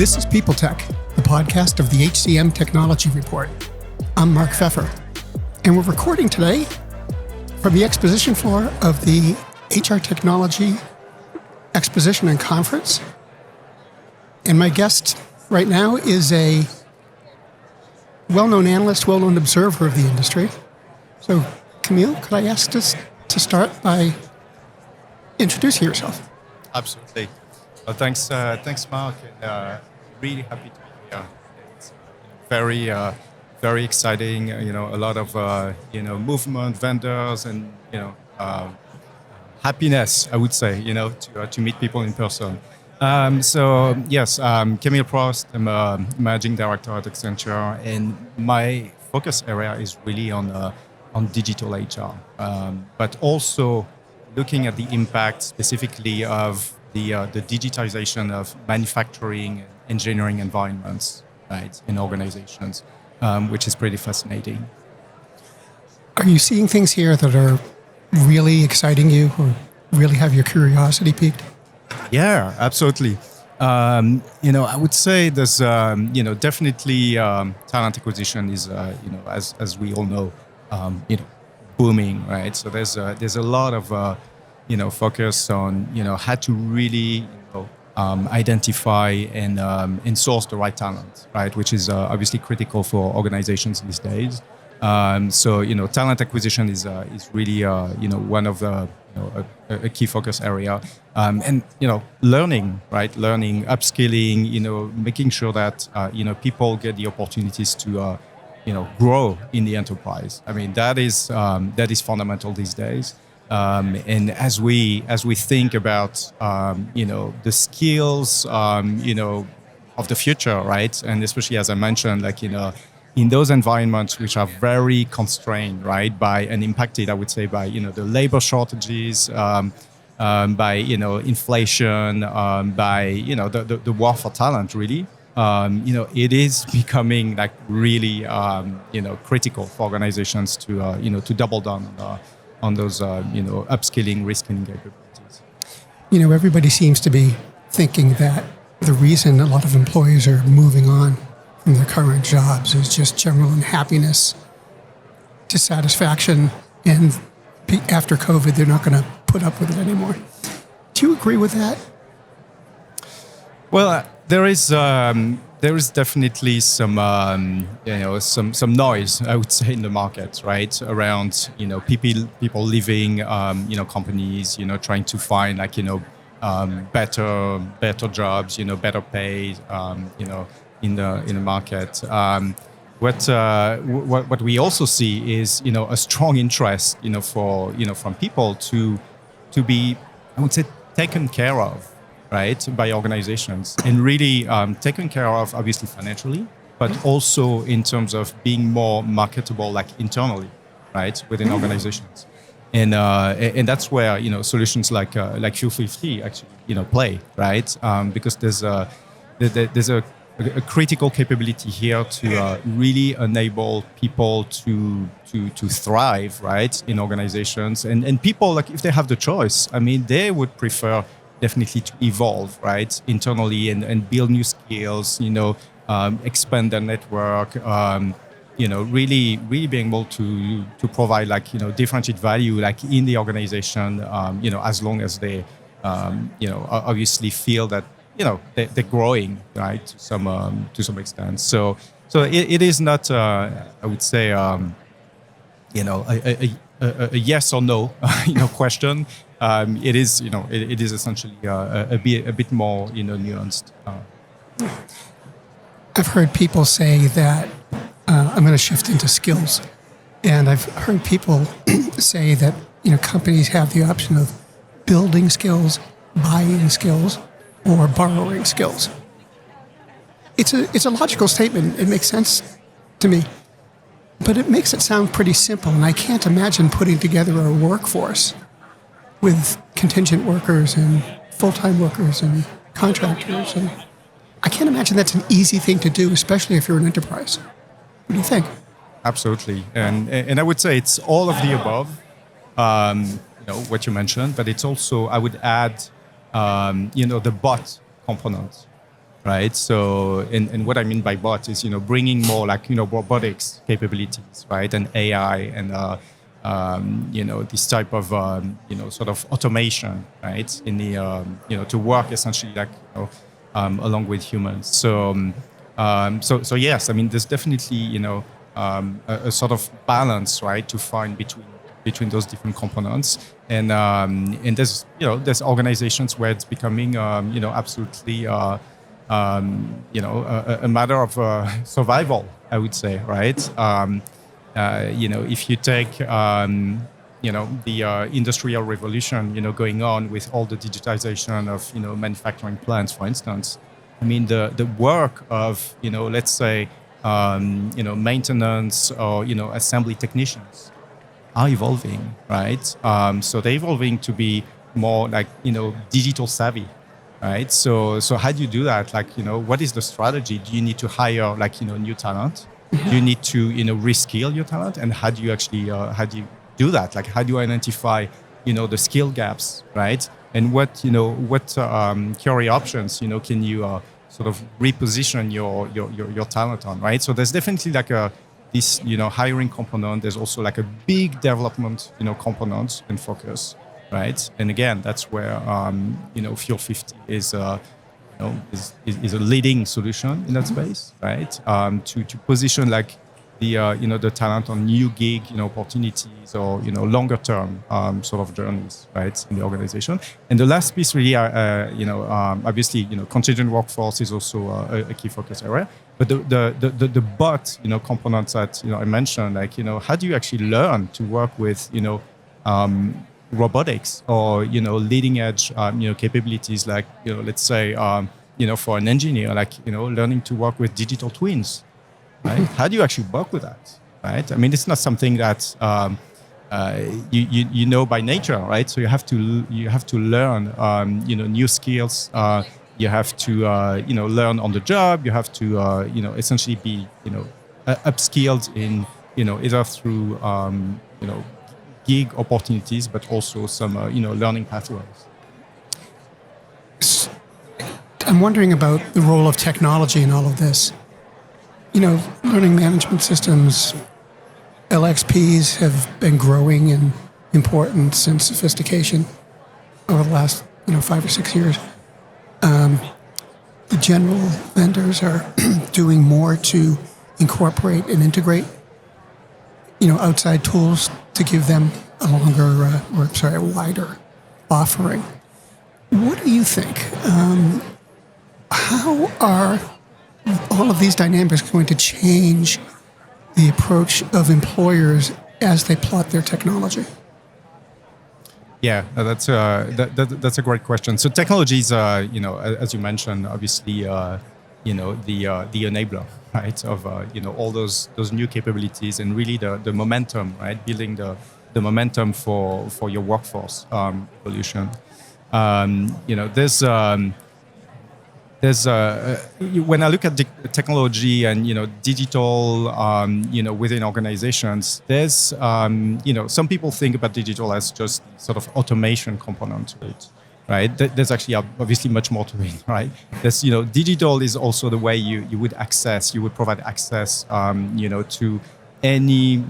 This is People Tech, the podcast of the HCM Technology Report. I'm Mark Feffer, and we're recording today from the exposition floor of the HR Technology Exposition and Conference. And my guest right now is a well-known analyst, well-known observer of the industry. So, Camille, could I ask us to start by introducing yourself? Absolutely. Well, thanks, Mark. And, really happy to be here. It's very exciting. A lot of movement, vendors, and happiness. I would say to meet people in person. So yes, Camille Prost. I'm a managing director at Accenture, and my focus area is really on digital HR, but also looking at the impact specifically of the digitization of manufacturing and engineering environments, right, in organizations, which is pretty fascinating. Are you seeing things here that are really exciting you or really have your curiosity piqued? Yeah, absolutely. I would say there's definitely talent acquisition is as we all know booming, right? So there's a lot of focus on how to really identify and source the right talent, right? Which is obviously critical for organizations these days. So talent acquisition is really one of the a key focus area, and learning, right? Learning, upskilling, making sure that people get the opportunities to grow in the enterprise. I mean that is fundamental these days. And as we think about the skills of the future, right? And especially as I mentioned, in those environments which are very constrained, right, by and impacted, I would say, by the labor shortages, by inflation, by the war for talent, really. It is becoming really critical for organizations to double down on those upskilling, reskilling capabilities. Everybody seems to be thinking that the reason a lot of employees are moving on from their current jobs is just general unhappiness, dissatisfaction, and after COVID, they're not going to put up with it anymore. Do you agree with that? Well, there is definitely some noise, I would say, in the market, right, around people leaving companies, trying to find better jobs, better pay, in the market. What we also see is a strong interest from people to be, I would say, taken care of, right, by organizations, and really taken care of, obviously financially, but also in terms of being more marketable, internally, right, within organizations, and that's where solutions like Fuel 50 actually play, right, because there's a critical capability here to really enable people to thrive, right, in organizations, and people, if they have the choice, I mean, they would prefer definitely to evolve, right, internally and build new skills, expand their network, really being able to provide differentiated value in the organization, as long as they obviously feel that they're growing, right, to some extent. So it is not I would say a yes or no question. It is it is essentially a bit more nuanced. I've heard people say that I'm going to shift into skills, and I've heard people say that companies have the option of building skills, buying skills, or borrowing skills. It's a logical statement. It makes sense to me, but it makes it sound pretty simple, and I can't imagine putting together a workforce with contingent workers and full-time workers and contractors, and I can't imagine that's an easy thing to do, especially if you're an enterprise. What do you think? Absolutely, and I would say it's all of the above, what you mentioned, but it's also, I would add, the bot component, right? So, and what I mean by bot is, bringing more like, robotics capabilities, right? And AI and, this type of, sort of automation, right? In the, to work essentially like, along with humans. So yes, I mean, there's definitely, a sort of balance, right? To find between those different components. And there's organizations where it's becoming, absolutely, a matter of survival, I would say, right? If you take, the industrial revolution, going on with all the digitization of, manufacturing plants, for instance. I mean, the work of, let's say, maintenance or, assembly technicians are evolving, right? So they're evolving to be more like, digital savvy, right? So how do you do that? Like, what is the strategy? Do you need to hire like, new talent? Do you need to, reskill your talent? And how do you actually, how do you do that? Like, how do you identify, the skill gaps, right? And what career options, can you sort of reposition your talent on, right? So there's definitely like this, hiring component. There's also like a big development, component and focus, right? And again, that's where, Fuel 50 is a leading solution in that space, right? To position like the talent on new gig opportunities or longer term sort of journeys, right, in the organization. And the last piece really, obviously contingent workforce is also a key focus area. But the bot components that I mentioned, like how do you actually learn to work with robotics or leading edge capabilities like let's say for an engineer like learning to work with digital twins, right? How do you actually work with that, right? I mean, it's not something that you know by nature, right? So you have to learn new skills. You have to learn on the job. You have to essentially be upskilled in either through gig opportunities, but also some learning pathways. I'm wondering about the role of technology in all of this. Learning management systems, LXPs have been growing in importance and sophistication over the last 5 or 6 years. The general vendors are doing more to incorporate and integrate outside tools to give them a wider offering. What do you think? How are all of these dynamics going to change the approach of employers as they plot their technology? Yeah, that's a great question. So technology is, as you mentioned, obviously, the enabler, right, of all those new capabilities and really the momentum, right, building the momentum for your workforce evolution. There's when I look at technology and digital within organizations, there's some people think about digital as just sort of automation component to it, right? There's actually obviously much more to it, right? There's digital is also the way you would provide access to any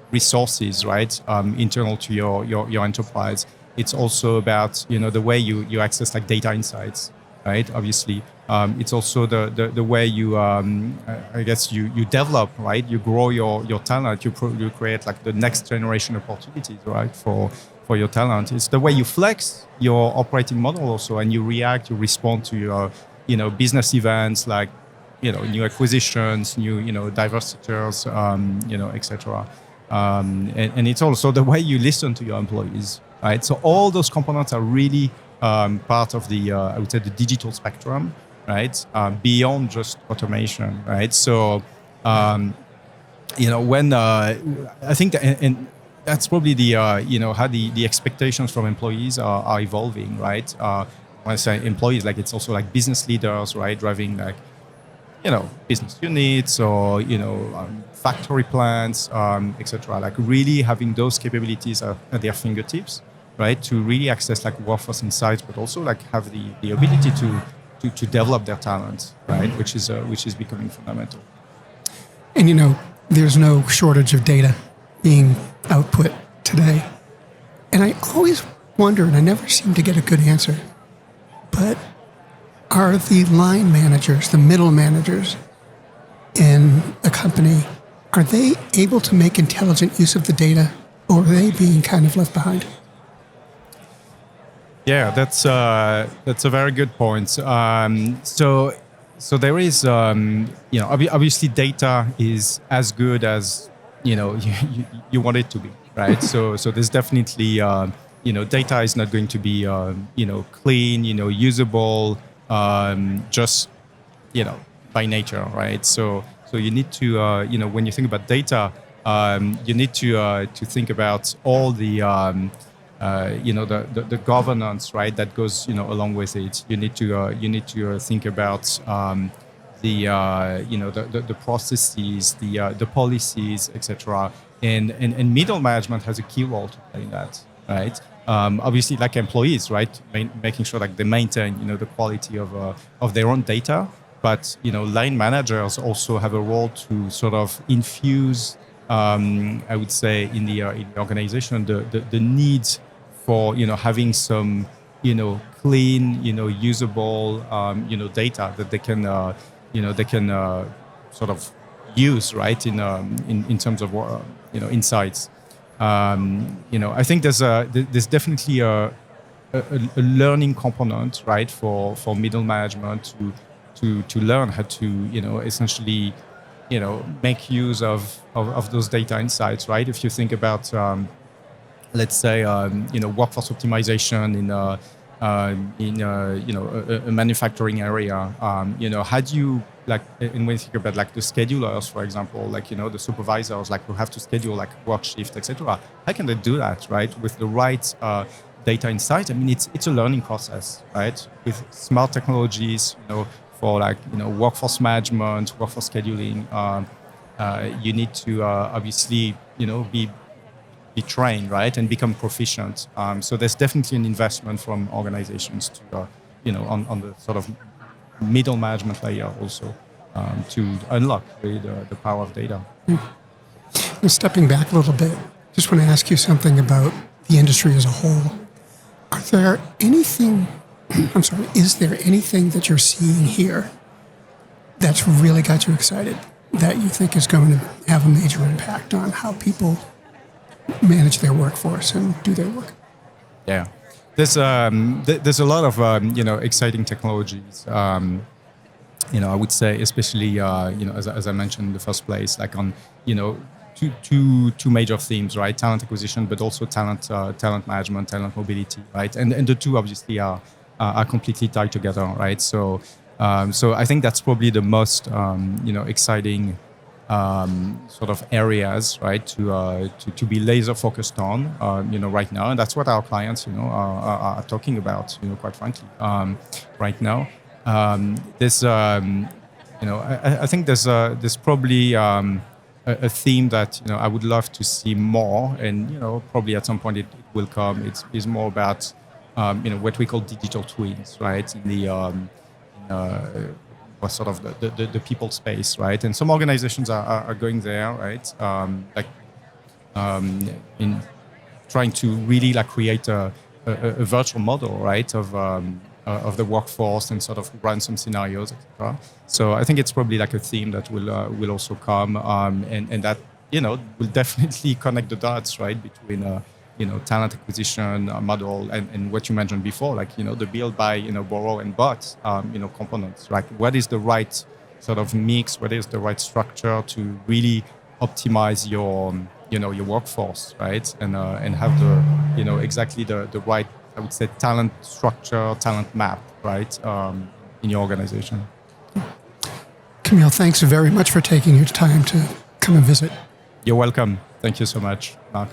resources, right, internal to your enterprise. It's also about the way you access like data insights, right? Obviously, it's also the way you I guess you develop, right? You grow your talent. You create like the next generation opportunities, right? For your talent. It's the way you flex your operating model also, and you respond to your business events like new acquisitions, new divestitures, etc. And it's also the way you listen to your employees, right? So all those components are really part of the, I would say, the digital spectrum, right? Beyond just automation, right? So, when I think that, and that's probably the, how the expectations from employees are evolving, right? When I say employees, like it's also like business leaders, right? Driving like, business units or, factory plants, etc. Like really having those capabilities at their fingertips, right? To really access like workforce insights, but also like have the ability to develop their talents, right? Which is becoming fundamental. And there's no shortage of data being output today. And I always wonder, and I never seem to get a good answer, but are the line managers, the middle managers in a company, are they able to make intelligent use of the data, or are they being kind of left behind? Yeah, that's a very good point. So there is, obviously data is as good as you want it to be, right? So there's definitely data is not going to be clean, usable, just by nature, right? So you need to when you think about data, you need to think about all the the governance, right, that goes along with it. You need to think about the processes, the policies, etc. And middle management has a key role to play in that, right? Obviously, like employees, right, making sure like they maintain the quality of their own data, but line managers also have a role to sort of infuse, I would say, in the organization the needs for having some clean usable data that they can sort of use, right, in terms of insights. I think there's definitely a learning component, right, for middle management to learn how to essentially make use of those data insights, right? If you think about let's say workforce optimization in a manufacturing area, how do you, like, and when you think about like the schedulers, for example, like the supervisors, like, who have to schedule like work shift, etc. How can they do that, right, with the right data insight? I mean, it's a learning process, right? With smart technologies, for like workforce management, workforce scheduling, you need to obviously be trained, right, and become proficient. So there's definitely an investment from organizations to on the sort of middle management layer also, to unlock the power of data. Now, stepping back a little bit, just want to ask you something about the industry as a whole. Is there anything that you're seeing here that's really got you excited, that you think is going to have a major impact on how people manage their workforce and do their work? Yeah, there's a lot of exciting technologies. I would say, especially as I mentioned in the first place, like on two major themes, right? Talent acquisition, but also talent management, talent mobility, right? And the two obviously are completely tied together, right? So I think that's probably the most exciting sort of areas, right, to be laser focused on, right now, and that's what our clients, are talking about, quite frankly, right now. There's, I think there's probably a theme that I would love to see more, and probably at some point it will come. It's more about what we call digital twins, right, in the was sort of the people space, right? And some organizations are going there, right? In trying to really like create a virtual model, right, of the workforce and sort of run some scenarios, etc. So I think it's probably like a theme that will also come, and that will definitely connect the dots, right, between talent acquisition model and what you mentioned before, like the build, buy, borrow, and bot components. Like, what is the right sort of mix? What is the right structure to really optimize your workforce, right? And have the exactly the right, I would say, talent structure, talent map, right, in your organization. Camille, thanks very much for taking your time to come and visit. You're welcome. Thank you so much, Mark.